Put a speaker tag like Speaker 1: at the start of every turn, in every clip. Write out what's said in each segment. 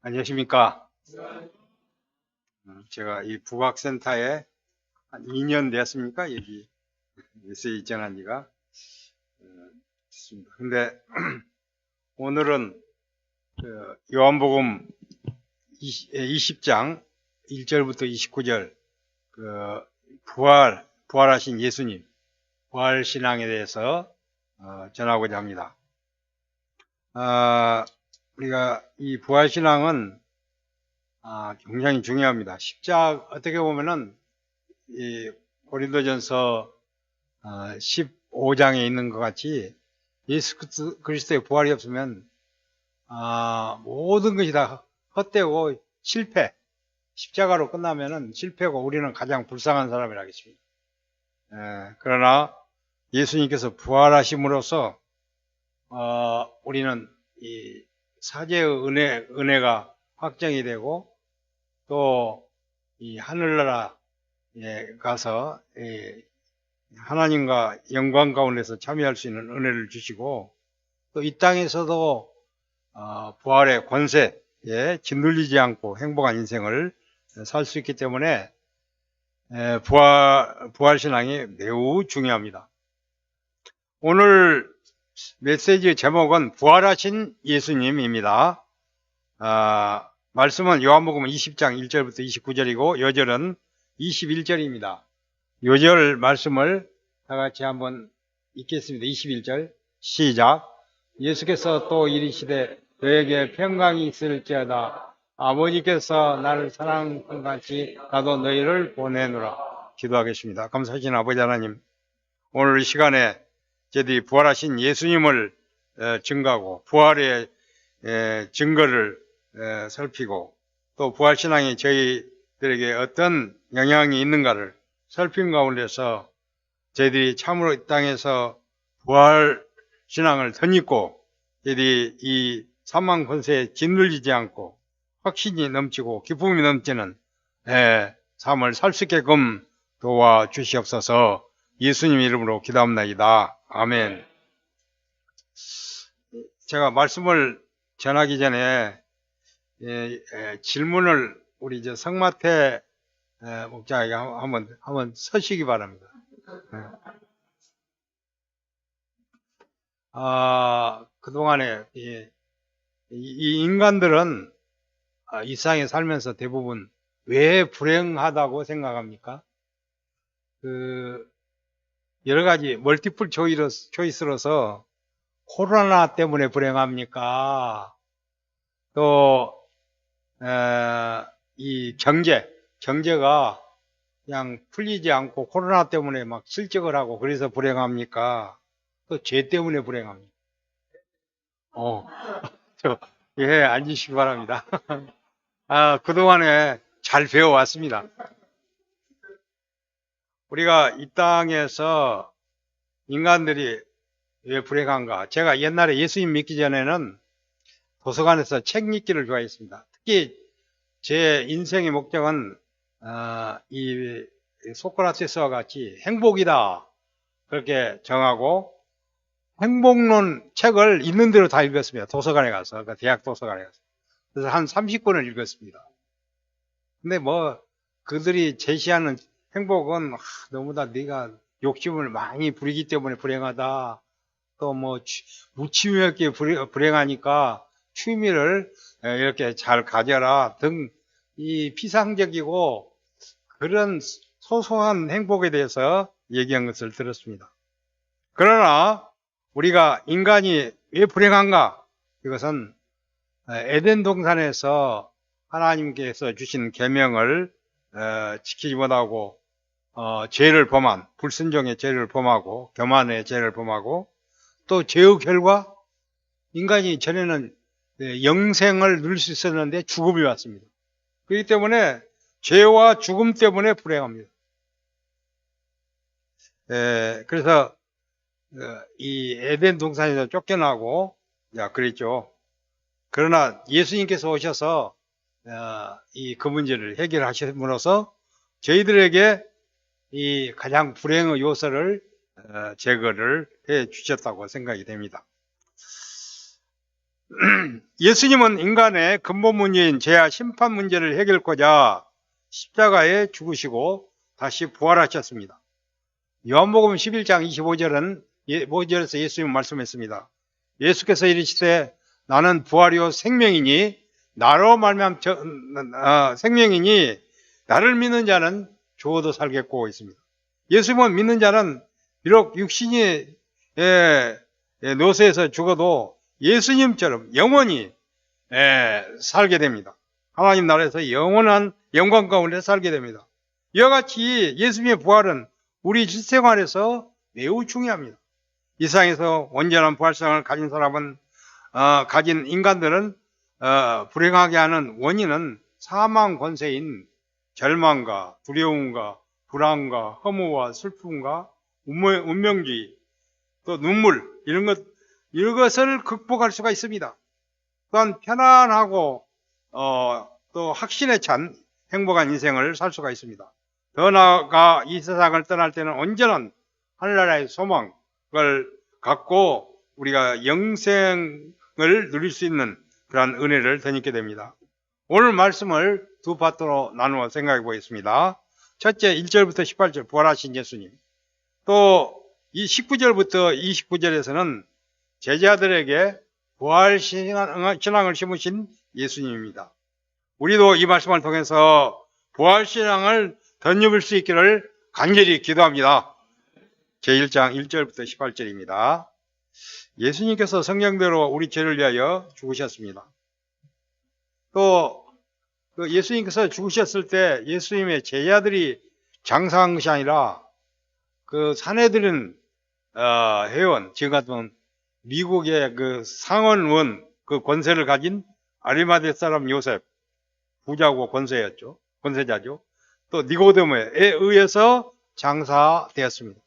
Speaker 1: 안녕하십니까. 제가 이 북악센터에 한 2년 됐습니까? 여기 메시지 전한 지가. 근데 오늘은 요한복음 20장 1절부터 29절 부활하신 예수님 부활신앙에 대해서 전하고자 합니다. 우리가 이 부활신앙은 굉장히 중요합니다. 어떻게 보면은 이 고린도전서 15장에 있는 것 같이 예수 그리스도의 부활이 없으면 모든 것이 다 헛되고 십자가로 끝나면은 실패고 우리는 가장 불쌍한 사람이라겠습니다. 그러나 예수님께서 부활하심으로써 우리는 이 사죄의 은혜가 확정이 되고 또 이 하늘나라에 가서 하나님과 영광 가운데서 참여할 수 있는 은혜를 주시고 또 이 땅에서도 부활의 권세에 짓눌리지 않고 행복한 인생을 살 수 있기 때문에 부활신앙이 매우 중요합니다. 오늘 메시지 제목은 부활하신 예수님입니다. 말씀은 요한복음 20장 1절부터 29절이고 요절은 21절입니다. 요절 말씀을 다 같이 한번 읽겠습니다. 21절 시작. 예수께서 또 이르시되 너에게 평강이 있을지어다. 아버지께서 나를 사랑한 것 같이 나도 너희를 보내노라. 기도하겠습니다. 감사하신 아버지 하나님, 오늘 이 시간에 저희들이 부활하신 예수님을 증거하고 부활의 증거를 살피고 또 부활신앙이 저희들에게 어떤 영향이 있는가를 살핀 가운데서 저희들이 참으로 이 땅에서 부활신앙을 덧입고 저희들이 이 사망 권세에 짓눌리지 않고 확신이 넘치고 기쁨이 넘치는 삶을 살 수 있게끔 도와주시옵소서. 예수님 이름으로 기도합니다. 아멘. 제가 말씀을 전하기 전에 질문을 우리 성마태 목자에게 한번 서시기 바랍니다. 그동안에 이 인간들은 이 세상에 살면서 대부분 왜 불행하다고 생각합니까? 여러 가지 멀티플 초이스로서 코로나 때문에 불행합니까? 또 이 경제가 그냥 풀리지 않고 코로나 때문에 막 실직을 하고 그래서 불행합니까? 또 죄 때문에 불행합니까? 앉으시기 바랍니다. 그동안에 잘 배워왔습니다. 우리가 이 땅에서 인간들이 왜 불행한가? 제가 옛날에 예수님 믿기 전에는 도서관에서 책 읽기를 좋아했습니다. 특히 제 인생의 목적은 이 소크라테스와 같이 행복이다 그렇게 정하고 행복론 책을 있는 대로 다 읽었습니다. 도서관에 가서, 그러니까 대학 도서관에 가서. 그래서 한 30권을 읽었습니다. 근데 그들이 제시하는 행복은 너무나 네가 욕심을 많이 부리기 때문에 불행하다. 또 무취미 없게 불행하니까 취미를 이렇게 잘 가져라 등 이 피상적이고 그런 소소한 행복에 대해서 얘기한 것을 들었습니다. 그러나 우리가 인간이 왜 불행한가? 이것은 에덴 동산에서 하나님께서 주신 계명을 지키지 못하고 죄를 범한 불순종의 죄를 범하고 교만의 죄를 범하고 또 죄의 결과 인간이 전에는 영생을 누릴 수 있었는데 죽음이 왔습니다. 그렇기 때문에 죄와 죽음 때문에 불행합니다. 그래서 이 에덴 동산에서 쫓겨나고 그랬죠. 그러나 예수님께서 오셔서 그 문제를 해결하심으로써 저희들에게 이 가장 불행의 요소를 제거를 해 주셨다고 생각이 됩니다. 예수님은 인간의 근본 문제인 죄와 심판 문제를 해결하고자 십자가에 죽으시고 다시 부활하셨습니다. 요한복음 11장 25절에서 예수님은 말씀했습니다. 예수께서 이르시되 나는 부활이요 생명이니 나로 말미암 생명이니 나를 믿는 자는 죽어도 살겠고 있습니다. 예수님은 믿는 자는 비록 육신이 노쇠에서 죽어도 예수님처럼 영원히 살게 됩니다. 하나님 나라에서 영원한 영광 가운데 살게 됩니다. 이와 같이 예수님의 부활은 우리 실생활에서 매우 중요합니다. 이 세상에서 온전한 부활성을 가진 사람은 가진 인간들은 불행하게 하는 원인은 사망 권세인 절망과 두려움과 불안과 허무와 슬픔과 운명주의 또 눈물 이런 것을 극복할 수가 있습니다. 또한 편안하고 또 확신에 찬 행복한 인생을 살 수가 있습니다. 더 나아가 이 세상을 떠날 때는 온전한 하늘나라의 소망을 갖고 우리가 영생을 누릴 수 있는 그러한 은혜를 덧입게 됩니다. 오늘 말씀을 두 파트로 나누어 생각해 보겠습니다. 첫째 1절부터 18절 부활하신 예수님, 또 이 19절부터 29절에서는 제자들에게 부활 신앙을 심으신 예수님입니다. 우리도 이 말씀을 통해서 부활 신앙을 덧입을 수 있기를 간절히 기도합니다. 제1장 1절부터 18절입니다. 예수님께서 성경대로 우리 죄를 위하여 죽으셨습니다. 또 예수님께서 죽으셨을 때 예수님의 제자들이 장사한 것이 아니라 그 사내들은 회원, 지금 같은 미국의 그 상원원 그 권세를 가진 아리마대 사람 요셉, 부자고 권세자죠. 또 니고데모에 의해서 장사되었습니다.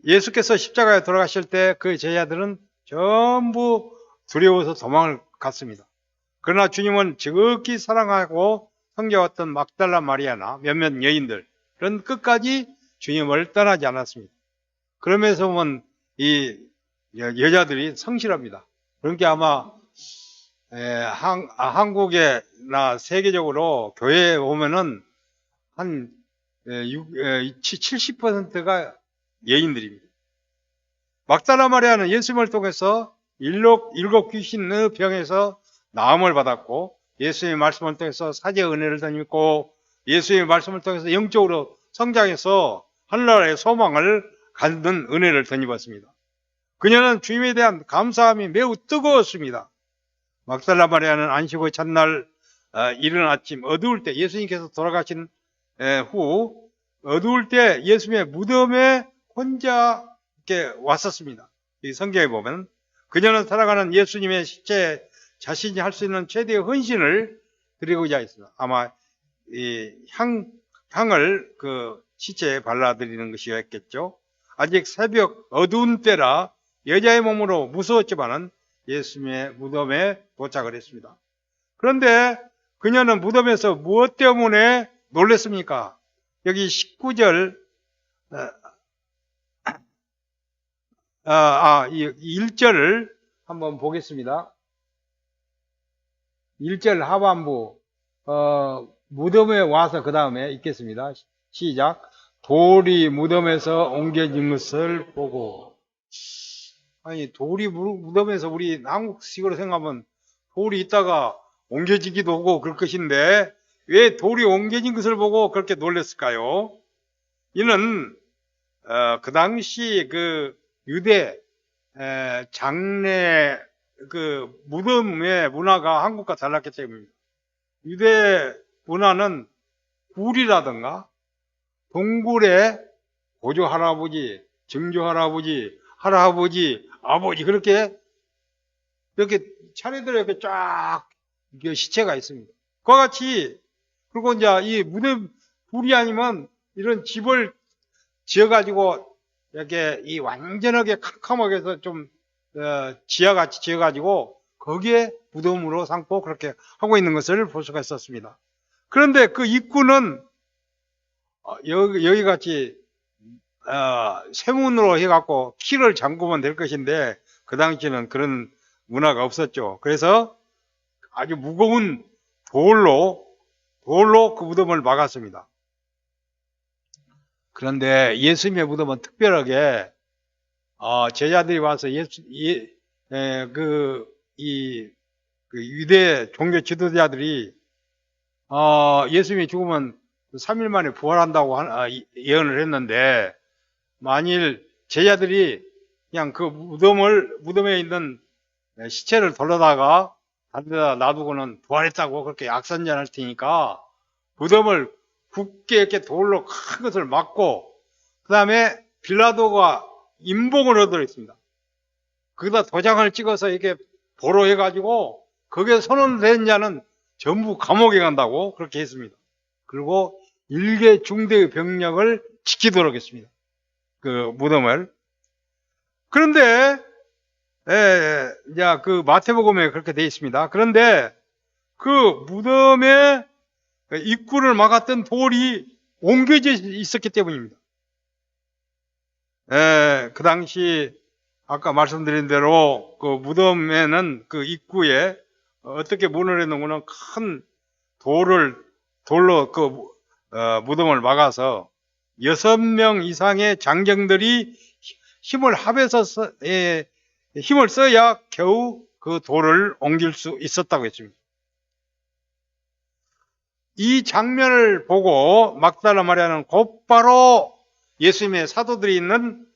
Speaker 1: 예수께서 십자가에 돌아가실 때 그 제자들은 전부 두려워서 도망을 갔습니다. 그러나 주님은 지극히 사랑하고 섬겨왔던 막달라 마리아나 몇몇 여인들은 끝까지 주님을 떠나지 않았습니다. 그러면서 보면 이 여자들이 성실합니다. 그러니까 아마 한국에나 세계적으로 교회에 오면은 한 70%가 여인들입니다. 막달라 마리아는 예수님을 통해서 일곱 귀신의 병에서 나음을 받았고 예수님의 말씀을 통해서 사제 은혜를 덧입고 예수님의 말씀을 통해서 영적으로 성장해서 하늘나라의 소망을 갖는 은혜를 덧입었습니다. 그녀는 주님에 대한 감사함이 매우 뜨거웠습니다. 막달라 마리아는 안식의 첫날 이른 아침 어두울 때 예수님께서 돌아가신 후 어두울 때 예수님의 무덤에 혼자 이렇게 왔었습니다. 이 성경에 보면 그녀는 살아가는 예수님의 시체에 자신이 할 수 있는 최대의 헌신을 드리고자 했습니다. 아마 이 향을 그 시체에 발라드리는 것이었겠죠. 아직 새벽 어두운 때라 여자의 몸으로 무서웠지만은 예수님의 무덤에 도착을 했습니다. 그런데 그녀는 무덤에서 무엇 때문에 놀랐습니까? 여기 19절 1절을 한번 보겠습니다. 1절 하반부 무덤에 와서 그 다음에 읽겠습니다. 시작. 돌이 무덤에서 옮겨진 것을 보고. 아니 돌이 무덤에서 우리 한국식으로 생각하면 돌이 있다가 옮겨지기도 하고 그럴 것인데 왜 돌이 옮겨진 것을 보고 그렇게 놀랐을까요? 이는 그 당시 그 유대 장례 그 무덤의 문화가 한국과 달랐기 때문입니다. 유대 문화는 굴이라든가 동굴에 고조 할아버지, 증조 할아버지, 할아버지, 아버지 그렇게 차례대로 이렇게 쫙 시체가 있습니다. 그와 같이 그리고 이제 이 무덤 굴이 아니면 이런 집을 지어가지고 이렇게 이 완전하게 캄캄하게 해서 좀 지하같이 지어가지고 거기에 무덤으로 삼고 그렇게 하고 있는 것을 볼 수가 있었습니다. 그런데 그 입구는 여기 같이 쇠문으로 해갖고 키를 잠그면 될 것인데 그 당시에는 그런 문화가 없었죠. 그래서 아주 무거운 돌로 그 무덤을 막았습니다. 그런데 예수님의 무덤은 특별하게 제자들이 와서 그 유대 종교 지도자들이 예수님이 죽으면 3일 만에 부활한다고 예언을 했는데, 만일 제자들이 그냥 그 무덤에 있는 시체를 돌려다가 다른 데다 놔두고는 부활했다고 그렇게 악선전할 테니까 무덤을 굳게 이렇게 돌로 큰 것을 막고, 그 다음에 빌라도가 인봉을 얻어냈습니다. 거기다 도장을 찍어서 이렇게 보로해가지고 거기에 손을 댄 자는 전부 감옥에 간다고 그렇게 했습니다. 그리고 일개 중대의 병력을 지키도록 했습니다. 그 무덤을. 그런데 이제 그 마태복음에 그렇게 되어 있습니다. 그런데 그 무덤의 입구를 막았던 돌이 옮겨져 있었기 때문입니다. 그 당시 아까 말씀드린 대로 그 무덤에는 그 입구에 어떻게 문을 해놓으면 큰 돌로 그 무덤을 막아서 6명 이상의 장정들이 힘을 합해서 힘을 써야 겨우 그 돌을 옮길 수 있었다고 했습니다. 이 장면을 보고 막달라 마리아는 곧바로 예수님의 사도들이 있는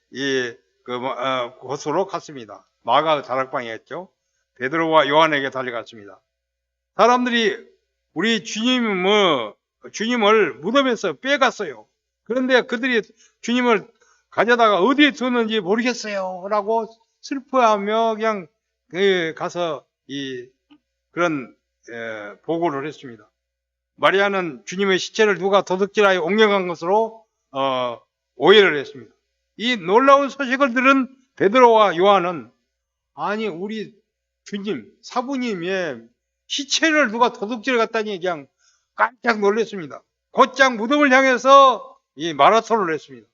Speaker 1: 곳으로 갔습니다. 마가 다락방이었죠. 베드로와 요한에게 달려갔습니다. 사람들이 우리 주님을 무덤에서 빼갔어요. 그런데 그들이 주님을 가져다가 어디에 두었는지 모르겠어요 라고 슬퍼하며 그냥 가서 그런 보고를 했습니다. 마리아는 주님의 시체를 누가 도둑질하여 옮겨간 것으로 오해를 했습니다. 이 놀라운 소식을 들은 베드로와 요한은, 아니 우리 주님, 사부님의 시체를 누가 도둑질해 갔다니 그냥 깜짝 놀랐습니다. 곧장 무덤을 향해서 이 마라톤을 했습니다.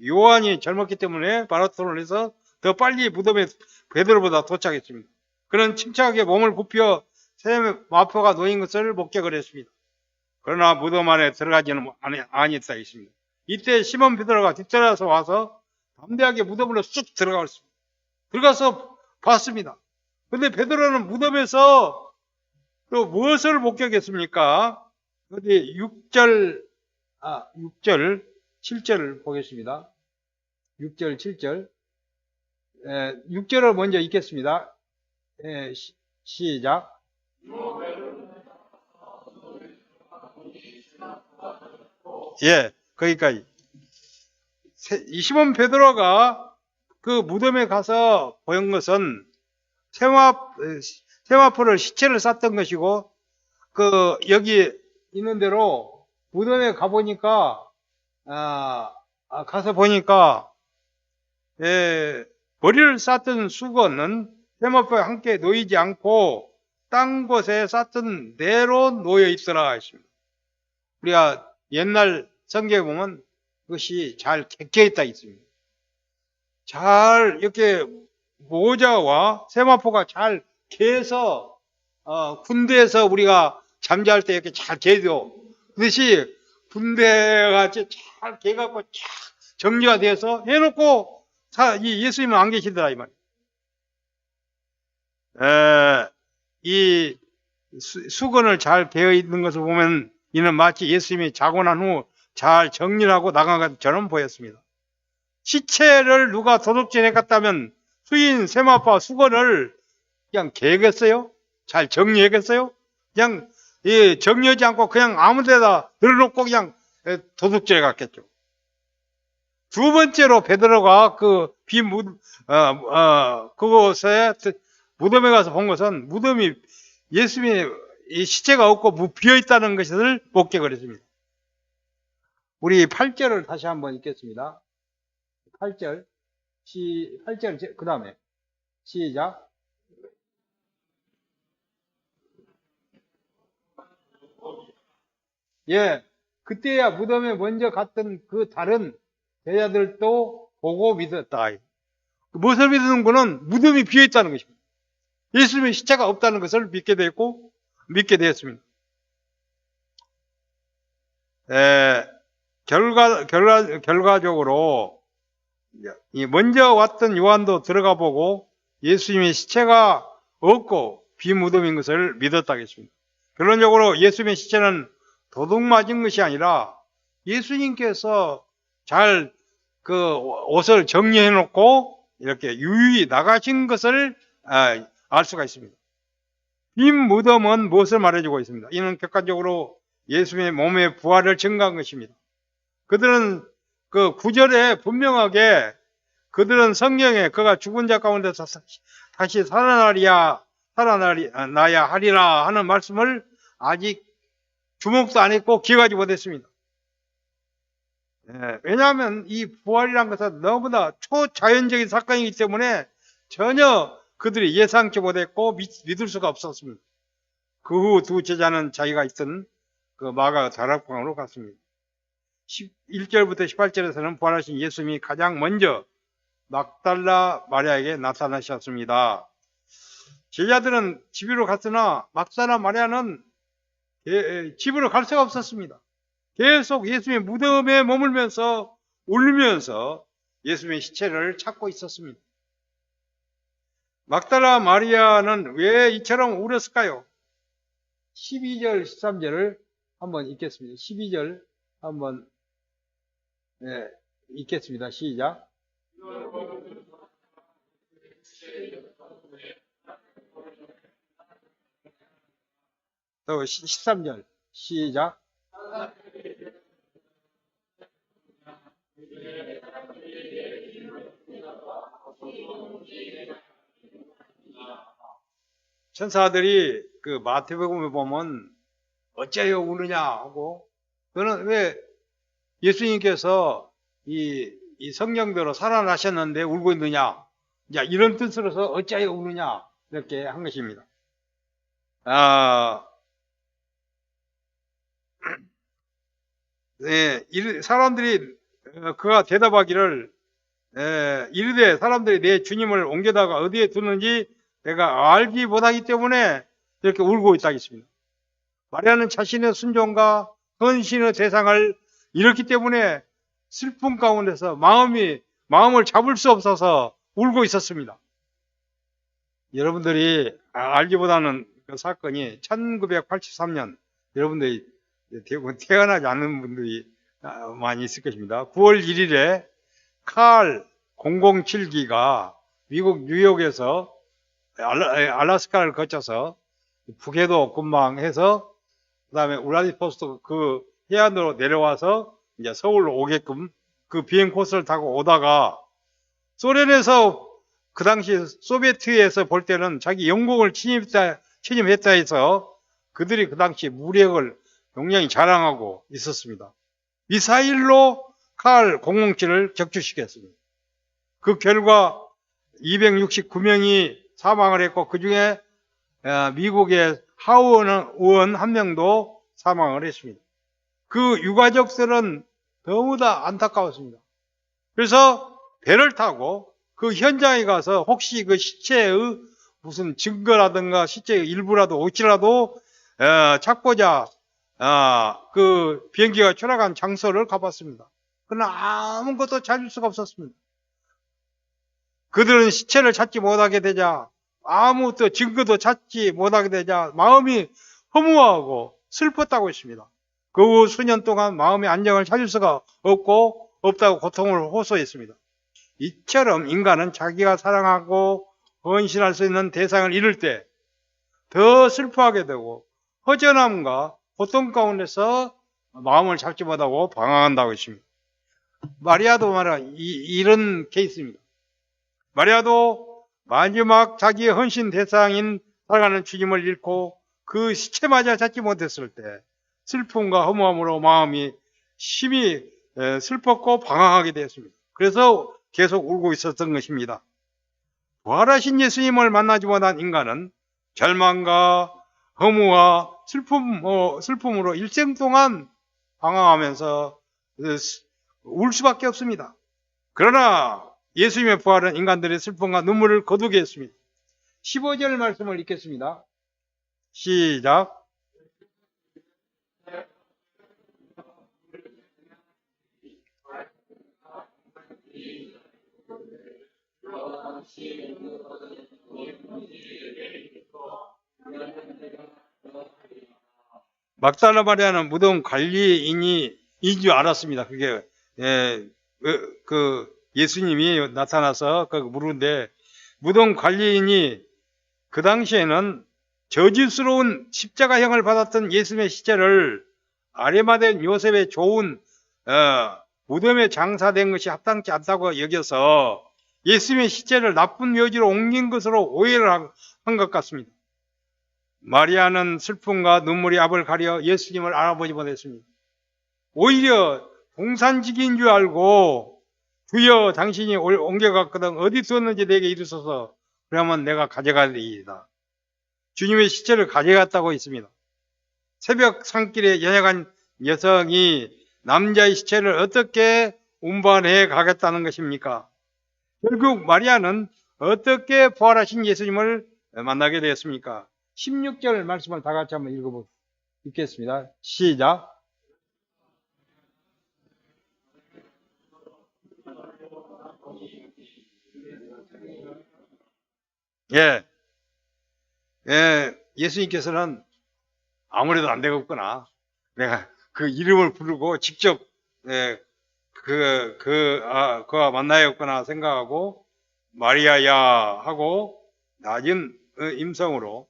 Speaker 1: 요한이 젊었기 때문에 마라톤을 해서 더 빨리 무덤에 베드로보다 도착했습니다. 그는 침착하게 몸을 굽혀 세마포가 놓인 것을 목격을 했습니다. 그러나 무덤 안에 들어가지는 아니었다 있습니다. 이때 시몬 베드로가 뒤따라서 와서 담대하게 무덤으로 쑥 들어갔습니다. 들어가서 봤습니다. 그런데 베드로는 무덤에서 또 무엇을 목격했습니까? 어디 6절, 7절을 보겠습니다. 6절, 7절. 6절을 먼저 읽겠습니다. 시작. 거기까지. 시몬 베드로가 그 무덤에 가서 보인 것은 세마포를 시체를 쌌던 것이고, 여기 있는 대로 무덤에 가보니까, 가서 보니까, 머리를 쌌던 수건은 세마포에 함께 놓이지 않고 딴 곳에 쌌던 대로 놓여 있더라 했습니다. 우리가 옛날 성경에 보면 그것이 잘 객겨 있다 있습니다. 잘 이렇게 모자와 세마포가 잘 개서 군대에서 우리가 잠잘 때 이렇게 잘 개죠. 그것이 군대가 잘 개갖고 쫙 정리가 돼서 해놓고 예수님은 안 계시더라 이 말이에요. 이 수건을 잘 베어 있는 것을 보면 이는 마치 예수님이 자고 난 후 잘 정리를 하고 나간 것처럼 보였습니다. 시체를 누가 도둑질해 갔다면 수인 세마포와 수건을 그냥 개겠어요? 잘 정리하겠어요? 그냥 정리하지 않고 그냥 아무 데다 늘어놓고 그냥 도둑질해 갔겠죠. 두 번째로 베드로가 그곳에 무덤에 가서 본 것은 무덤이 예수님의 시체가 없고 비어 있다는 것을 목격을 했습니다. 우리 8절을 다시 한번 읽겠습니다. 8절, 그 다음에 시작. 그때야 무덤에 먼저 갔던 그 다른 제자들도 보고 믿었다. 무엇을 믿는 거는 무덤이 비어 있다는 것입니다. 예수님의 시체가 없다는 것을 믿게 되었습니다. 결과적으로 먼저 왔던 요한도 들어가 보고 예수님의 시체가 없고 비무덤인 것을 믿었다겠습니다. 결론적으로 예수님의 시체는 도둑 맞은 것이 아니라 예수님께서 잘 그 옷을 정리해 놓고 이렇게 유유히 나가신 것을 알 수가 있습니다. 빈 무덤은 무엇을 말해주고 있습니다? 이는 객관적으로 예수님의 몸의 부활을 증거한 것입니다. 그들은 그 9절에 분명하게 그들은 성경에 그가 죽은 자 가운데서 다시 살아나야 하리라 하는 말씀을 아직 주목도 안 했고 기억하지 못했습니다. 왜냐하면 이 부활이라는 것은 너무나 초자연적인 사건이기 때문에 전혀 그들이 예상치 못했고 믿을 수가 없었습니다. 그 후 두 제자는 자기가 있던 그 마가 다락방으로 갔습니다. 1절부터 18절에서는 부활하신 예수님이 가장 먼저 막달라 마리아에게 나타나셨습니다. 제자들은 집으로 갔으나 막달라 마리아는 집으로 갈 수가 없었습니다. 계속 예수님의 무덤에 머물면서 울면서 예수님의 시체를 찾고 있었습니다. 막달라 마리아는 왜 이처럼 울었을까요? 12절, 13절을 한번 읽겠습니다. 12절 한번 읽겠습니다. 시작. 또 13절 시작. 천사들이 그 마태복음에 보면 어째요 우느냐 하고, 그는 왜 예수님께서 이 성령대로 살아나셨는데 울고 있느냐, 이런 뜻으로서 어째요 우느냐 이렇게 한 것입니다. 사람들이 그가 대답하기를 이르되 사람들이 내 주님을 옮겨다가 어디에 두는지 내가 알지 못하기 때문에 이렇게 울고 있다 했습니다. 마리아는 자신의 순종과 헌신의 대상을 잃었기 때문에 슬픔 가운데서 마음을 잡을 수 없어서 울고 있었습니다. 여러분들이 알기보다는 그 사건이 1983년, 여러분들이 태어나지 않은 분들이 많이 있을 것입니다. 9월 1일에 칼 007기가 미국 뉴욕에서 알래스카를 거쳐서 북해도 근방해서 그 다음에 울라디포스토 그 해안으로 내려와서 이제 서울로 오게끔 그 비행 코스를 타고 오다가 소련에서 그 당시 소비에트에서 볼 때는 자기 영국을 침입했다 해서 그들이 그 당시 무력을 굉장히 자랑하고 있었습니다. 미사일로 칼 007을 적주시켰습니다. 그 결과 269명이 사망을 했고 그 중에 미국의 하원 의원 한 명도 사망을 했습니다. 그 유가족들은 너무 다 안타까웠습니다. 그래서 배를 타고 그 현장에 가서 혹시 그 시체의 무슨 증거라든가 시체의 일부라도 혹시라도 찾고자 그 비행기가 추락한 장소를 가봤습니다. 그러나 아무것도 찾을 수가 없었습니다. 그들은 시체를 찾지 못하게 되자, 아무것도 증거도 찾지 못하게 되자 마음이 허무하고 슬펐다고 했습니다. 그 후 수년 동안 마음의 안정을 찾을 수가 없다고 고통을 호소했습니다. 이처럼 인간은 자기가 사랑하고 헌신할 수 있는 대상을 잃을 때 더 슬퍼하게 되고 허전함과 고통 가운데서 마음을 잡지 못하고 방황한다고 했습니다. 마리아도 이런 케이스입니다. 마리아도 마지막 자기의 헌신 대상인 살아가는 주님을 잃고 그 시체마저 찾지 못했을 때 슬픔과 허무함으로 마음이 심히 슬펐고 방황하게 되었습니다. 그래서 계속 울고 있었던 것입니다. 부활하신 예수님을 만나지 못한 인간은 절망과 허무와 슬픔으로 일생 동안 방황하면서 울 수밖에 없습니다. 그러나 예수님의 부활은 인간들의 슬픔과 눈물을 거두게 했습니다. 15절 말씀을 읽겠습니다. 시작. 막달라 마리아는 무덤 관리인이 인 줄 알았습니다. 그게 그 예수님이 나타나서 물은데, 무덤 관리인이 그 당시에는 저주스러운 십자가형을 받았던 예수님의 시체를 아리마대 요셉의 좋은 무덤에 장사된 것이 합당치 않다고 여겨서 예수님의 시체를 나쁜 묘지로 옮긴 것으로 오해를 한 것 같습니다. 마리아는 슬픔과 눈물이 앞을 가려 예수님을 알아보지 못했습니다. 오히려 동산직인 줄 알고, 주여 당신이 옮겨갔거든 어디 두었는지 내게 이르소서, 그러면 내가 가져가리이다. 주님의 시체를 가져갔다고 했습니다. 새벽 산길에 연약한 여성이 남자의 시체를 어떻게 운반해 가겠다는 것입니까? 결국 마리아는 어떻게 부활하신 예수님을 만나게 되었습니까? 16절 말씀을 다 같이 한번 읽겠습니다. 시작. 예수님께서는 아무래도 안 되겠구나, 내가 그 이름을 부르고 직접 그와 만나야겠구나 생각하고, 마리아야 하고 낮은 음성으로,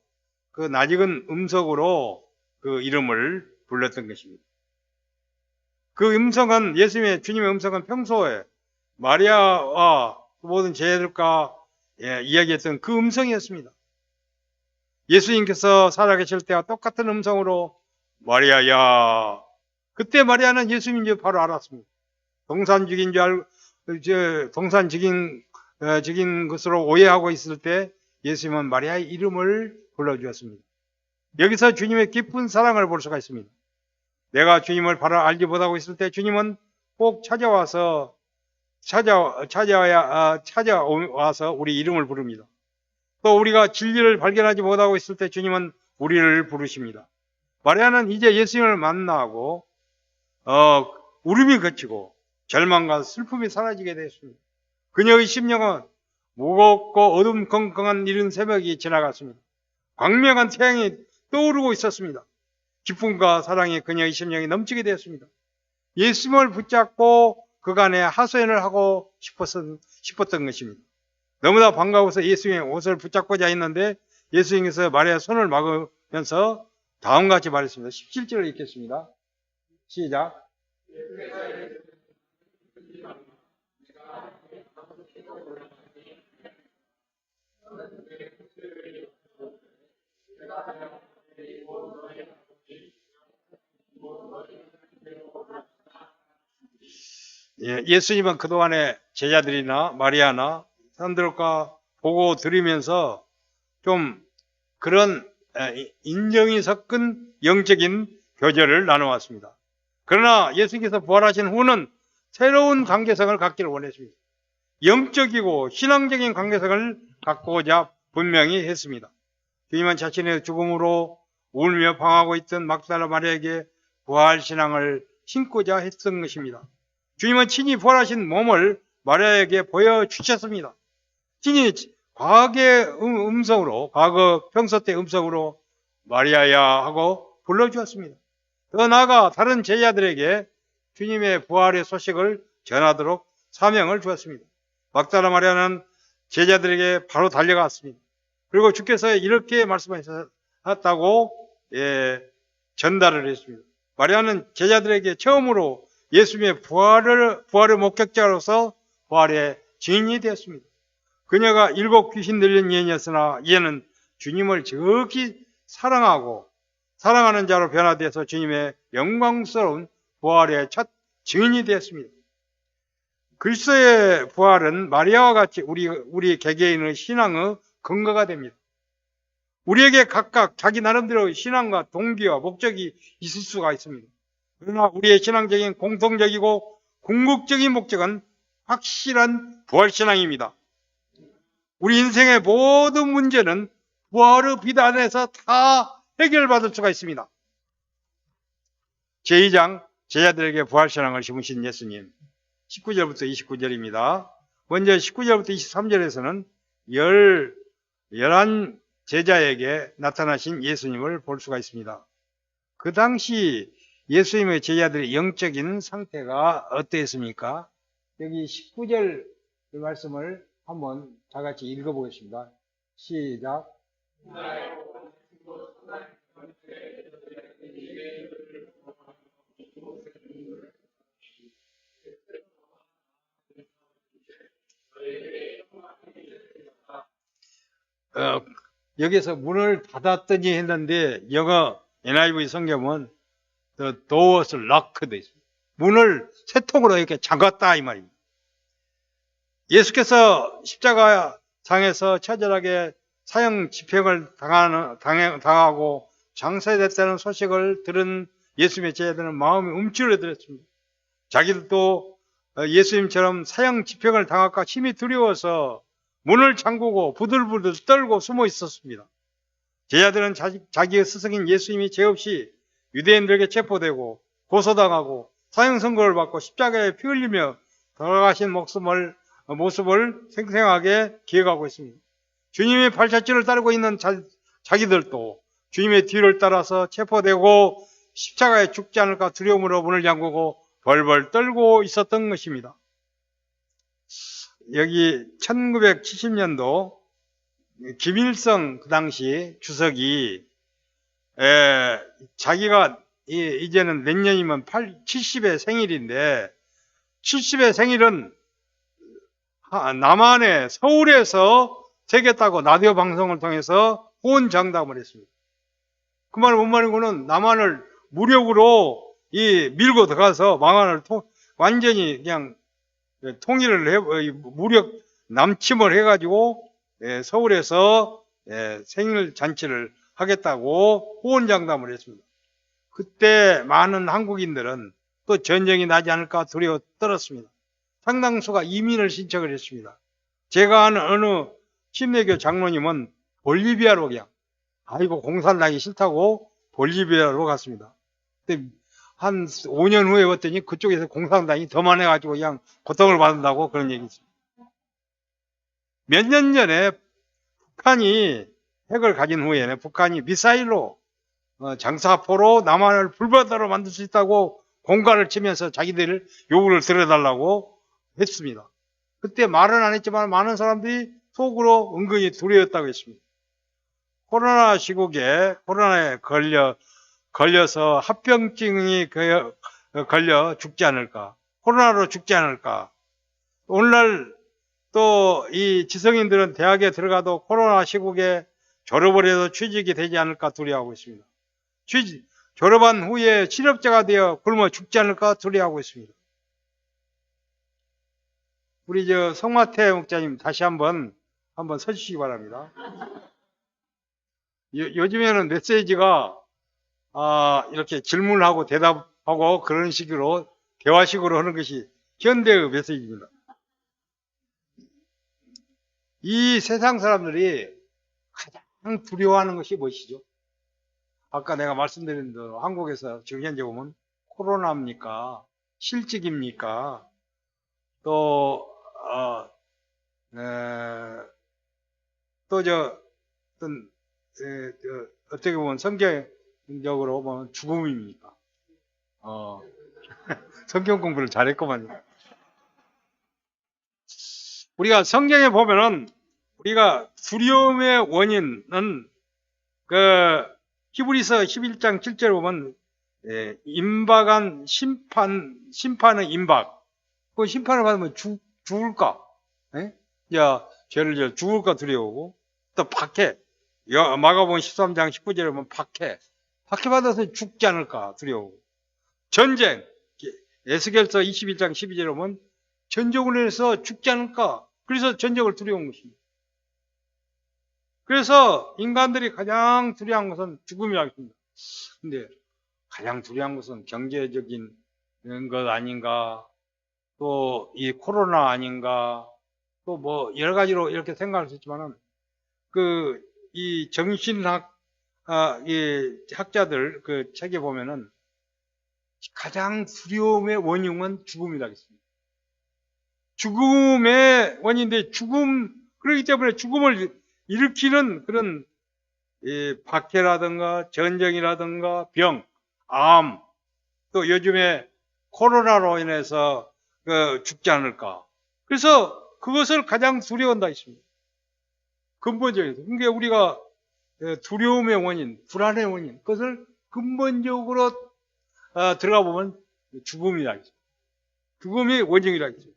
Speaker 1: 그 낯익은 음성으로 그 이름을 불렀던 것입니다. 그 음성은, 주님의 음성은 평소에 마리아와 모든 제자들과 이야기했던 그 음성이었습니다. 예수님께서 살아계실 때와 똑같은 음성으로 마리아야. 그때 마리아는 예수님인 줄 바로 알았습니다. 동산직인 것으로 오해하고 있을 때 예수님은 마리아의 이름을 불러주었습니다. 여기서 주님의 깊은 사랑을 볼 수가 있습니다. 내가 주님을 바로 알지 못하고 있을 때 주님은 꼭 찾아와서 우리 이름을 부릅니다. 또 우리가 진리를 발견하지 못하고 있을 때 주님은 우리를 부르십니다. 마리아는 이제 예수님을 만나고 울음이 그치고 절망과 슬픔이 사라지게 되었습니다. 그녀의 심령은 무겁고 어둠컴컴한 이른 새벽이 지나갔습니다. 광명한 태양이 떠오르고 있었습니다. 기쁨과 사랑이 그녀의 심령이 넘치게 되었습니다. 예수님을 붙잡고 그간에 하소연을 하고 싶었던 것입니다. 너무나 반가워서 예수님의 옷을 붙잡고자 했는데 예수님께서 마리아의 손을 막으면서 다음과 같이 말했습니다. 17절을 읽겠습니다. 시작. 예수님은 그동안에 제자들이나 마리아나 사람들과 보고 들으면서 좀 그런 인정이 섞은 영적인 교제를 나눠왔습니다. 그러나 예수님께서 부활하신 후는 새로운 관계성을 갖기를 원했습니다. 영적이고 신앙적인 관계성을 갖고자 분명히 했습니다. 주님은 자신의 죽음으로 울며 방황하고 있던 막달라 마리아에게 부활 신앙을 심고자 했던 것입니다. 주님은 친히 부활하신 몸을 마리아에게 보여주셨습니다. 친히 과거 평소 때 음성으로 마리아야 하고 불러주었습니다. 더 나아가 다른 제자들에게 주님의 부활의 소식을 전하도록 사명을 주었습니다. 막달라 마리아는 제자들에게 바로 달려갔습니다. 그리고 주께서 이렇게 말씀하셨다고 전달을 했습니다. 마리아는 제자들에게 처음으로 예수님의 부활의 목격자로서 부활의 증인이 되었습니다. 그녀가 7 귀신 들린 여인이었으나 이제는 주님을 지극히 사랑하는 자로 변화되어서 주님의 영광스러운 부활의 첫 증인이 되었습니다. 그리스도의 부활은 마리아와 같이 우리 개개인의 신앙의 근거가 됩니다. 우리에게 각각 자기 나름대로 신앙과 동기와 목적이 있을 수가 있습니다. 그러나 우리의 신앙적인 공통적이고 궁극적인 목적은 확실한 부활신앙입니다. 우리 인생의 모든 문제는 부활의 비단에서 다 해결받을 수가 있습니다. 제2장 제자들에게 부활신앙을 심으신 예수님 19절부터 29절입니다. 먼저 19절부터 23절에서는 11 제자에게 나타나신 예수님을 볼 수가 있습니다. 그 당시 예수님의 제자들의 영적인 상태가 어땠습니까? 여기 19절 말씀을 한번 다 같이 읽어보겠습니다. 시작. 여기서 문을 닫았더니 했는데 영어 NIV 성경은 The doors locked 돼 있습니다. 문을 새통으로 이렇게 잠갔다 이 말입니다. 예수께서 십자가상에서 처절하게 사형 집행을 당하고 장사됐다는 소식을 들은 예수님의 제자들은 마음이 움츠러들었습니다. 자기들도 예수님처럼 사형 집행을 당할까 심히 두려워서 문을 잠그고 부들부들 떨고 숨어 있었습니다. 제자들은 자기의 스승인 예수님이 죄 없이 유대인들에게 체포되고 고소당하고 사형 선고를 받고 십자가에 피 흘리며 돌아가신 모습을 생생하게 기억하고 있습니다. 주님의 발자취를 따르고 있는 자기들도 주님의 뒤를 따라서 체포되고 십자가에 죽지 않을까 두려움으로 문을 잠그고 벌벌 떨고 있었던 것입니다. 여기 1970년도 김일성 그 당시 주석이 자기가 이제는 몇 년이면 70의 생일인데 70의 생일은 남한의 서울에서 새겼다고 라디오 방송을 통해서 호언장담을 했습니다. 그 말은 뭔 말이고는 남한을 무력으로 밀고 들어가서 망한을 완전히 그냥 통일을 무력 남침을 해가지고 서울에서 생일 잔치를 하겠다고 호언장담을 했습니다. 그때 많은 한국인들은 또 전쟁이 나지 않을까 두려워 떨었습니다. 상당수가 이민을 신청을 했습니다. 제가 아는 어느 침례교 장로님은 볼리비아로 그냥 아이고 공산 나기 싫다고 볼리비아로 갔습니다. 근데 한 5년 후에 봤더니 그쪽에서 공산당이 더 많아가지고 그냥 고통을 받는다고 그런 얘기 있습니다. 몇 년 전에 북한이 핵을 가진 후에는 북한이 미사일로 장사포로 남한을 불바다로 만들 수 있다고 공갈을 치면서 자기들 요구를 들어달라고 했습니다. 그때 말은 안 했지만 많은 사람들이 속으로 은근히 두려웠다고 했습니다. 코로나 시국에 코로나에 걸려서 합병증이 걸려 죽지 않을까, 코로나로 죽지 않을까. 오늘날 또 이 지성인들은 대학에 들어가도 코로나 시국에 졸업을 해도 취직이 되지 않을까 두려워하고 있습니다. 졸업한 후에 실업자가 되어 굶어 죽지 않을까 두려워하고 있습니다. 우리 성마태 목사님 다시 한번 서주시기 바랍니다. 요즘에는 메시지가 이렇게 질문하고 대답하고 그런 식으로 대화식으로 하는 것이 현대의 메시지입니다. 이 세상 사람들이 가장 두려워하는 것이 무엇이죠? 아까 내가 말씀드린 대로 한국에서 지금 현재 보면 코로나입니까? 실직입니까? 또 어떻게 보면 성경적으로 보면 죽음입니까? 성경 공부를 잘했구만요. 우리가 성경에 보면은 우리가 두려움의 원인은 히브리서 11장 7절에 보면 임박한 심판의 임박. 그 심판을 받으면 죽을까? 죄를 죽을까 두려우고 또 박해. 마가복음 13장 19절에 보면 박해 받아서 죽지 않을까 두려우고 전쟁. 에스겔서 21장 12절에 보면 전쟁을 해서 죽지 않을까. 그래서 전쟁을 두려운 것입니다. 그래서 인간들이 가장 두려운 것은 죽음이라고 했습니다. 근데 가장 두려운 것은 경제적인 것 아닌가, 또 이 코로나 아닌가, 또 뭐 여러 가지로 이렇게 생각할 수 있지만은 이 정신학 이 학자들 그 책에 보면은 가장 두려움의 원흉은 죽음이라고 했습니다. 죽음의 원인인데 그렇기 때문에 죽음을 일으키는 그런 박해라든가 전쟁이라든가 병, 암, 또 요즘에 코로나로 인해서 죽지 않을까. 그래서 그것을 가장 두려워한다 했습니다. 근본적으로. 그러니까 우리가 두려움의 원인, 불안의 원인, 그것을 근본적으로 들어가 보면 죽음이라 했습니다. 죽음이 원인이라 했습니다.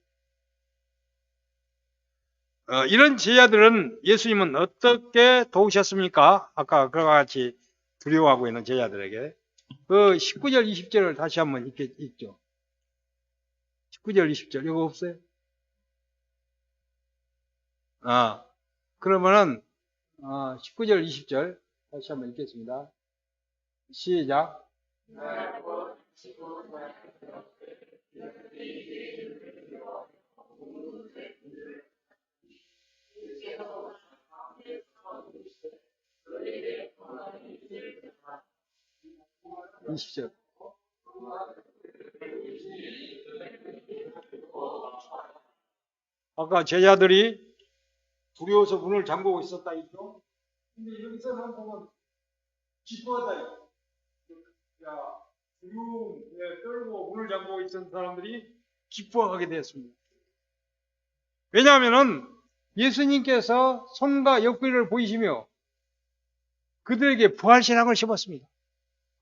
Speaker 1: 이런 제자들은 예수님은 어떻게 도우셨습니까? 아까 그와 같이 두려워하고 있는 제자들에게. 19절, 20절을 다시 한번 읽죠. 19절, 20절. 이거 없어요? 그러면은, 19절, 20절 다시 한번 읽겠습니다. 시작. 20절. 아까 제자들이 두려워서 문을 잠그고 있었다 했죠? 근데 여기서는 보면 기뻐하다. 야, 두려움에 떨고 문을 잠그고 있던 사람들이 기뻐하게 되었습니다. 왜냐하면은 예수님께서 손과 옆구리를 보이시며 그들에게 부활신앙을 심었습니다.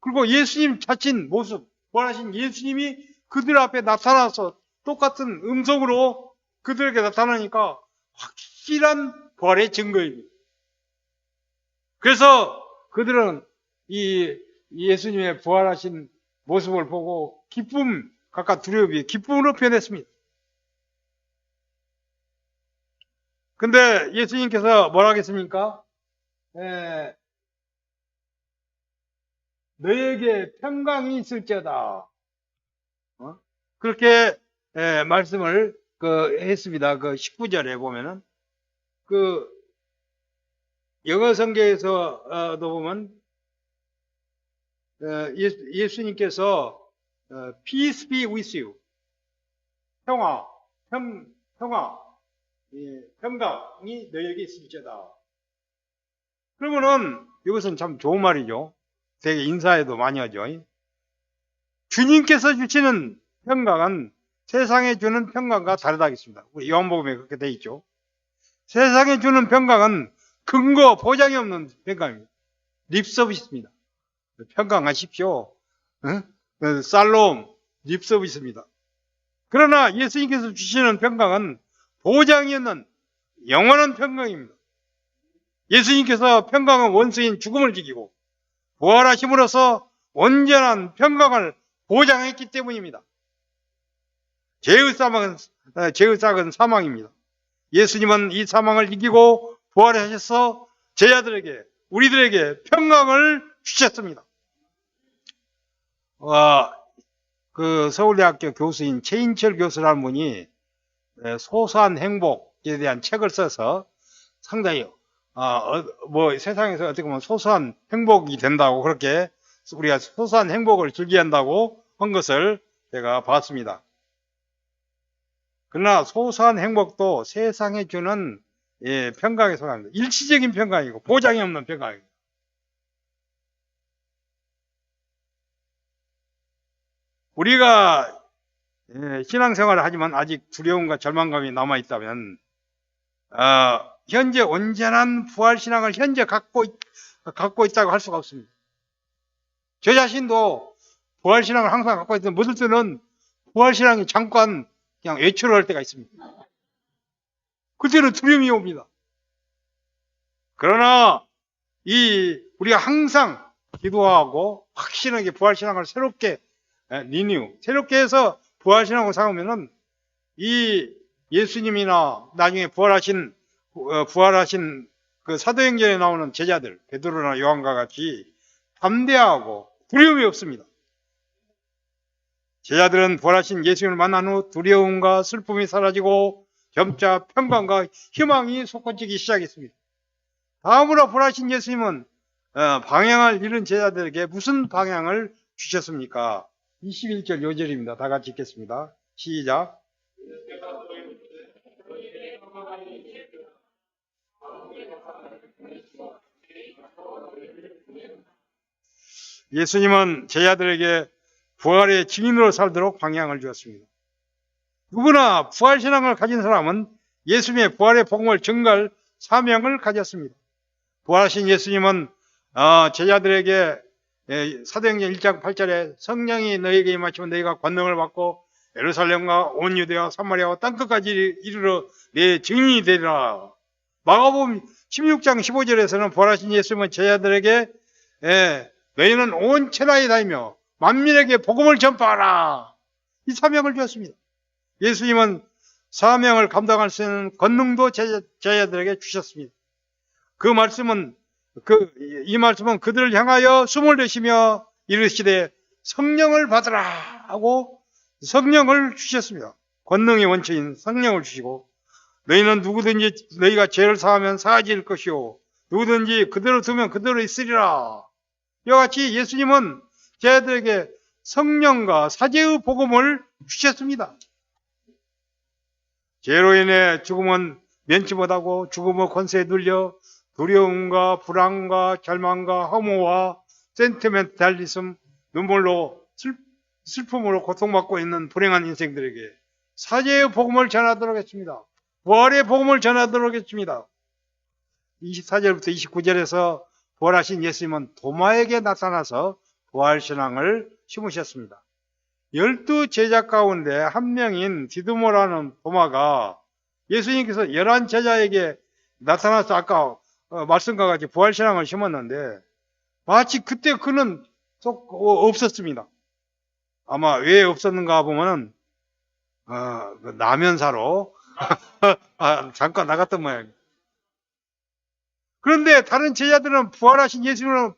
Speaker 1: 그리고 예수님 자신 모습, 부활하신 예수님이 그들 앞에 나타나서 똑같은 음성으로 그들에게 나타나니까 확실한 부활의 증거입니다. 그래서 그들은 이 예수님의 부활하신 모습을 보고 기쁨, 각각 두려움이 기쁨으로 표현했습니다. 근데 예수님께서 뭐라 하겠습니까? 너에게 평강이 있을지어다. 그렇게 말씀을 했습니다. 19절에 보면은 영어 성경에서도 보면 예수님께서 peace be with you. 평화, 평강이 너에게 있을지어다. 그러면은 이것은 참 좋은 말이죠. 되게 인사에도 많이 하죠. 주님께서 주시는 평강은 세상에 주는 평강과 다르다 하겠습니다. 우리 요한복음에 그렇게 돼 있죠. 세상에 주는 평강은 근거, 보장이 없는 평강입니다. 립서비스입니다. 평강하십시오. 살롬, 립서비스입니다. 그러나 예수님께서 주시는 평강은 보장이 없는 영원한 평강입니다. 예수님께서 평강은 원수인 죽음을 지키고 부활하심으로써 온전한 평강을 보장했기 때문입니다. 죄의 삭은 사망입니다. 예수님은 이 사망을 이기고 부활하셔서 제자들에게, 우리들에게 평강을 주셨습니다. 서울대학교 교수인 최인철 교수라는 분이 소소한 행복에 대한 책을 써서 상당히 세상에서 어떻게 보면 소소한 행복이 된다고, 그렇게 우리가 소소한 행복을 즐겨야 한다고 한 것을 제가 봤습니다. 그러나 소소한 행복도 세상에 주는 평강에 속합니다. 일시적인 평강이고 보장이 없는 평강입니다. 우리가 신앙생활을 하지만 아직 두려움과 절망감이 남아있다면 현재 온전한 부활신앙을 현재 갖고 있다고 할 수가 없습니다. 저 자신도 부활신앙을 항상 갖고 있는데 모든 때는 부활신앙이 잠깐 그냥 외출을 할 때가 있습니다. 그때는 두려움이 옵니다. 그러나 우리가 항상 기도하고 확실하게 부활신앙을 새롭게 새롭게 해서 부활신앙을 삼으면은 이 예수님이나 나중에 부활하신 그 사도행전에 나오는 제자들, 베드로나 요한과 같이 담대하고 두려움이 없습니다. 제자들은 부활하신 예수님을 만난 후 두려움과 슬픔이 사라지고 점차 평강과 희망이 솟구치기 시작했습니다. 다음으로 부활하신 예수님은 방향을 잃은 제자들에게 무슨 방향을 주셨습니까? 21절 요절입니다. 다 같이 읽겠습니다. 시작. 예수님은 제자들에게 부활의 증인으로 살도록 방향을 주었습니다. 누구나 부활신앙을 가진 사람은 예수님의 부활의 복음을 전갈 사명을 가졌습니다. 부활하신 예수님은 제자들에게 사도행전 1장 8절에 성령이 너희에게 임하시면 너희가 권능을 받고 예루살렘과 온 유대와 사마리아와 땅끝까지 이르러 내 증인이 되리라. 마가복음 16장 15절에서는 부활하신 예수님은 제자들에게 너희는 온 천하에 다니며 만민에게 복음을 전파하라. 이 사명을 주었습니다. 예수님은 사명을 감당할 수 있는 권능도 제자들에게 주셨습니다. 이 말씀은 그들을 향하여 숨을 내쉬며 이르시되 성령을 받으라 하고 성령을 주셨습니다. 권능의 원천인 성령을 주시고 너희는 누구든지 너희가 죄를 사하면 사하질 것이요 누구든지 그대로 두면 그대로 있으리라. 이와 같이 예수님은 제자들에게 성령과 사제의 복음을 주셨습니다. 죄로 인해 죽음은 면치 못하고 죽음의 권세에 눌려 두려움과 불안과 절망과 허무와 센티멘탈리즘, 눈물로 슬픔으로 고통받고 있는 불행한 인생들에게 사제의 복음을 전하도록 했습니다. 부활의 복음을 전하도록 했습니다. 24절부터 29절에서 부활하신 예수님은 도마에게 나타나서 부활신앙을 심으셨습니다. 12 제자 가운데 한 명인 디두모라는 도마가 예수님께서 11 제자에게 나타나서 아까 말씀과 같이 부활신앙을 심었는데 마치 그때 그는 쏙 없었습니다. 아마 왜 없었는가 보면은 라면 사러 잠깐 나갔던 모양이에요. 그런데 다른 제자들은 부활하신 예수님을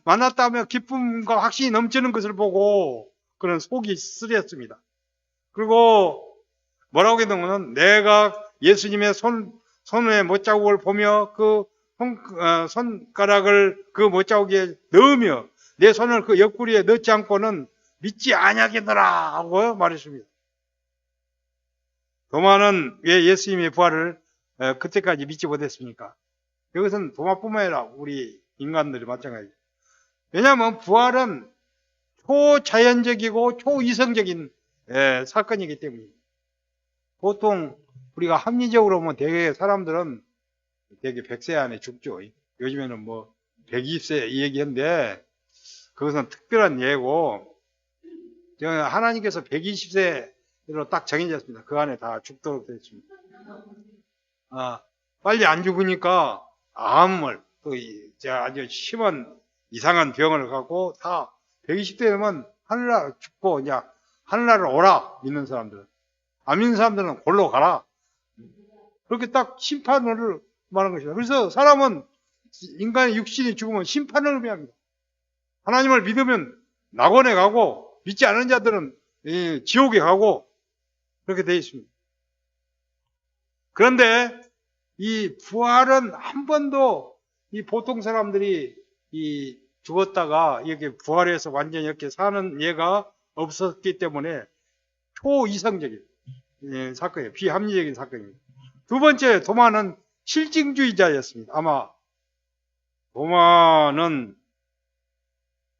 Speaker 1: 만났다며 기쁨과 확신이 넘치는 것을 보고 그는 속이 쓰렸습니다. 그리고 뭐라고 했냐면 내가 예수님의 손의 못자국을 보며 그 손가락을 그 못자국에 넣으며 내 손을 그 옆구리에 넣지 않고는 믿지 아니하겠노라 하고 말했습니다. 도마는 왜 예수님의 부활을 그때까지 믿지 못했습니까? 이것은 도마뿐만 아니라 우리 인간들이 마찬가지입니다. 왜냐하면 부활은 초자연적이고 초이성적인 사건이기 때문입니다. 보통 우리가 합리적으로 보면 대개 사람들은 되게 100세 안에 죽죠. 요즘에는 뭐 120세 이 얘기인데 그것은 특별한 예고 하나님께서 120세로 딱 정해졌습니다. 그 안에 다 죽도록 되어 있습니다. 빨리 안 죽으니까 암을 또 아주 심한 이상한 병을 갖고 다 120대 되면 하늘나라 죽고 이제 하늘나라로 오라 믿는 사람들은. 안 믿는 사람들은 골로 가라. 그렇게 딱 심판을 말하는 것이다. 그래서 사람은 인간의 육신이 죽으면 심판을 의미합니다. 하나님을 믿으면 낙원에 가고 믿지 않은 자들은 지옥에 가고 그렇게 되어 있습니다. 그런데 이 부활은 한 번도 이 보통 사람들이 이 죽었다가 이렇게 부활해서 완전히 이렇게 사는 예가 없었기 때문에 초이성적인 사건이에요. 비합리적인 사건입니다. 두 번째, 도마는 실증주의자였습니다. 아마 도마는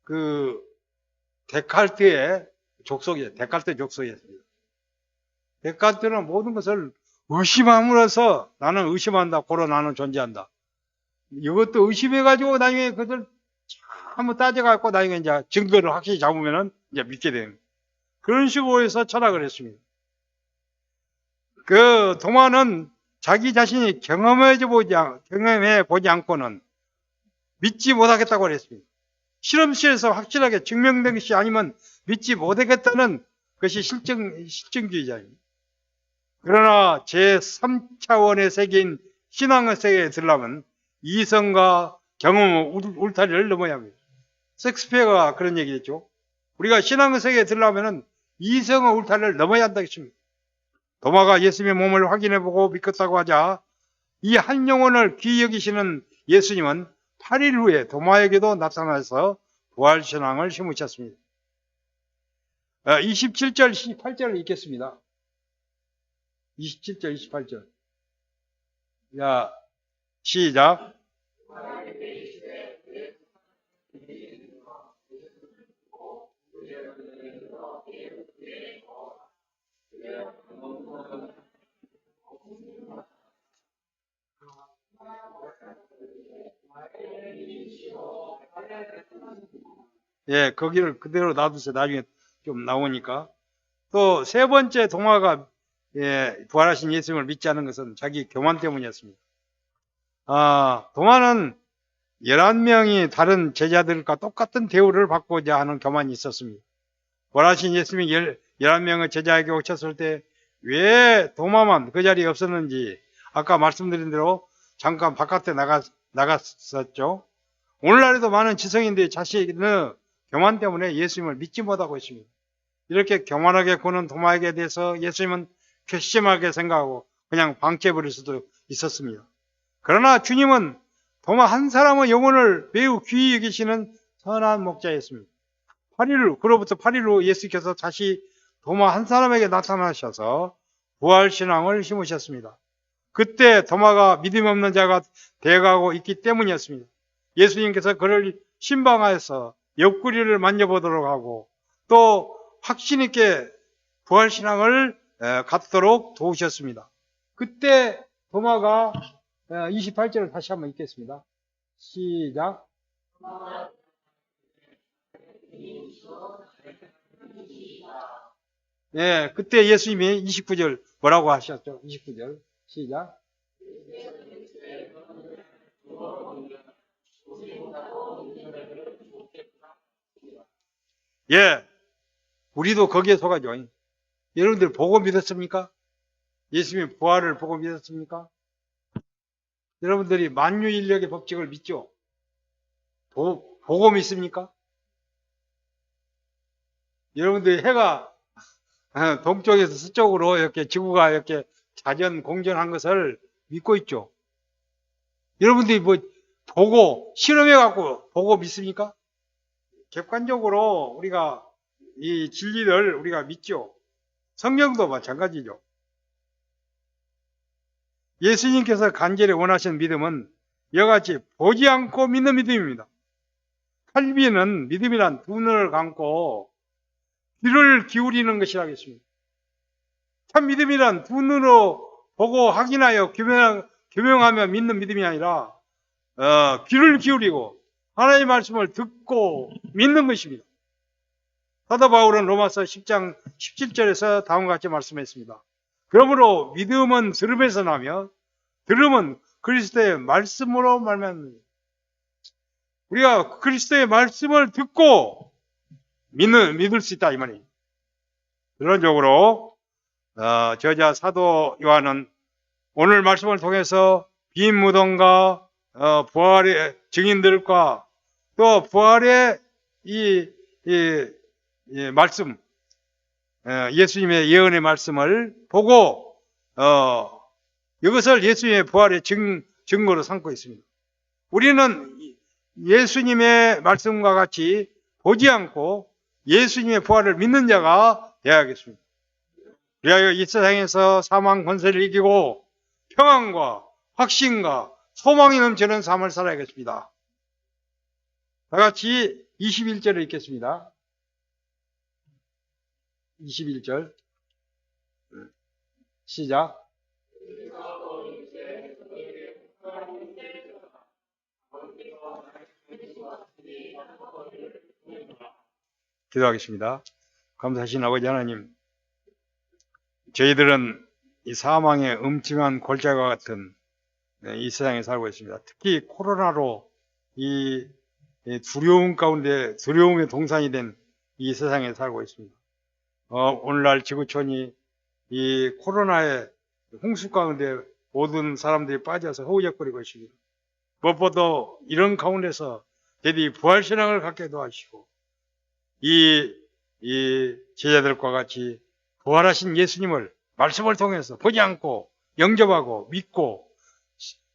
Speaker 1: 그 데칼트의 족속이에요. 데칼트 족속이었습니다. 데칼트는 모든 것을 의심함으로써 나는 의심한다. 고로 나는 존재한다. 이것도 의심해가지고 나중에 그들 한번 따져갖고 나중에 이제 증거를 확실히 잡으면은 이제 믿게 됩니다. 그런 식으로 해서 철학을 했습니다. 그 도마는 자기 자신이 경험해 보지 않고는 믿지 못하겠다고 그랬습니다. 실험실에서 확실하게 증명된 것이 아니면 믿지 못하겠다는 것이 실증주의자입니다. 그러나 제3차원의 세계인 신앙의 세계에 들려면 이성과 경험의 울타리를 넘어야 합니다. 섹스피어가 그런 얘기했죠. 우리가 신앙의 세계에 들려면 이성의 울타리를 넘어야 한다 했습니다. 도마가 예수님의 몸을 확인해보고 믿겠다고 하자 이 한 영혼을 귀히 여기시는 예수님은 8일 후에 도마에게도 나타나서 부활신앙을 심으셨습니다. 27절, 28절을 읽겠습니다. 27절, 28절. 자, 시작. 예, 거기를 그대로 놔두세요. 나중에 좀 나오니까. 또 세 번째 도마가 부활하신 예수님을 믿지 않은 것은 자기 교만 때문이었습니다. 도마는 11명이 다른 제자들과 똑같은 대우를 받고자 하는 교만이 있었습니다. 부활하신 예수님이 11명의 제자에게 오셨을 때 왜 도마만 그 자리에 없었는지 아까 말씀드린 대로 잠깐 바깥에 나갔었죠. 오늘날에도 많은 지성인들이 자신의 교만 때문에 예수님을 믿지 못하고 있습니다. 이렇게 교만하게 구는 도마에게 대해서 예수님은 괘씸하게 생각하고 그냥 방치해버릴 수도 있었습니다. 그러나 주님은 도마 한 사람의 영혼을 매우 귀히 여기시는 선한 목자였습니다. 그로부터 8일 후 예수께서 다시 도마 한 사람에게 나타나셔서 부활신앙을 심으셨습니다. 그때 도마가 믿음 없는 자가 되어가고 있기 때문이었습니다. 예수님께서 그를 신방하여서 옆구리를 만져보도록 하고 또 확신 있게 부활신앙을 갖도록 도우셨습니다. 그때 도마가 28절을 다시 한번 읽겠습니다. 시작. 네, 그때 예수님이 29절 뭐라고 하셨죠? 29절 시작. 예, 우리도 거기에 속하죠. 여러분들 보고 믿었습니까? 예수님의 부활을 보고 믿었습니까? 여러분들이 만유인력의 법칙을 믿죠? 보고 믿습니까? 여러분들이 해가 동쪽에서 서쪽으로 이렇게 지구가 이렇게 자전 공전한 것을 믿고 있죠? 여러분들이 보고 실험해 갖고 보고 믿습니까? 객관적으로 우리가 이 진리를 우리가 믿죠. 성경도 마찬가지죠. 예수님께서 간절히 원하시는 믿음은 이와 같이 보지 않고 믿는 믿음입니다. 칼빈은 믿음이란 두 눈을 감고 귀를 기울이는 것이라고 했습니다. 참 믿음이란 두 눈으로 보고 확인하여 규명하며 믿는 믿음이 아니라 귀를 기울이고 하나님의 말씀을 듣고 믿는 것입니다. 사도 바울은 로마서 10장 17절에서 다음과 같이 말씀했습니다. 그러므로 믿음은 들음에서 나며 들음은 그리스도의 말씀으로 말미암습니다. 우리가 그리스도의 말씀을 듣고 믿을 수 있다 이 말이에요. 결론적으로 저자 사도 요한은 오늘 말씀을 통해서 빈 무덤과 부활의 증인들과 또 부활의 이 말씀, 예수님의 예언의 말씀을 보고 이것을 예수님의 부활의 증거로 삼고 있습니다. 우리는 예수님의 말씀과 같이 보지 않고 예수님의 부활을 믿는 자가 되어야겠습니다. 그리하여 이 세상에서 사망 권세를 이기고 평안과 확신과 소망이 넘치는 삶을 살아야겠습니다. 다 같이 21절을 읽겠습니다. 21절 시작. 기도하겠습니다. 감사하신 아버지 하나님, 저희들은 이 사망의 음침한 골짜기와 같은 이 세상에 살고 있습니다. 특히 코로나로 이 두려움 가운데 두려움의 동산이 된 이 세상에 살고 있습니다. 오늘날 지구촌이 이 코로나의 홍수 가운데 모든 사람들이 빠져서 허우적거리고 있습니다. 무엇보다 이런 가운데서 대디 부활신앙을 갖게 도와주시고 이 제자들과 같이 부활하신 예수님을 말씀을 통해서 보지 않고 영접하고 믿고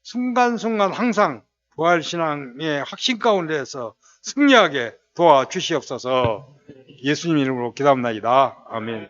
Speaker 1: 순간순간 항상 부활신앙의 확신 가운데에서 승리하게 도와주시옵소서. 예수님 이름으로 기도합나이다. 아멘.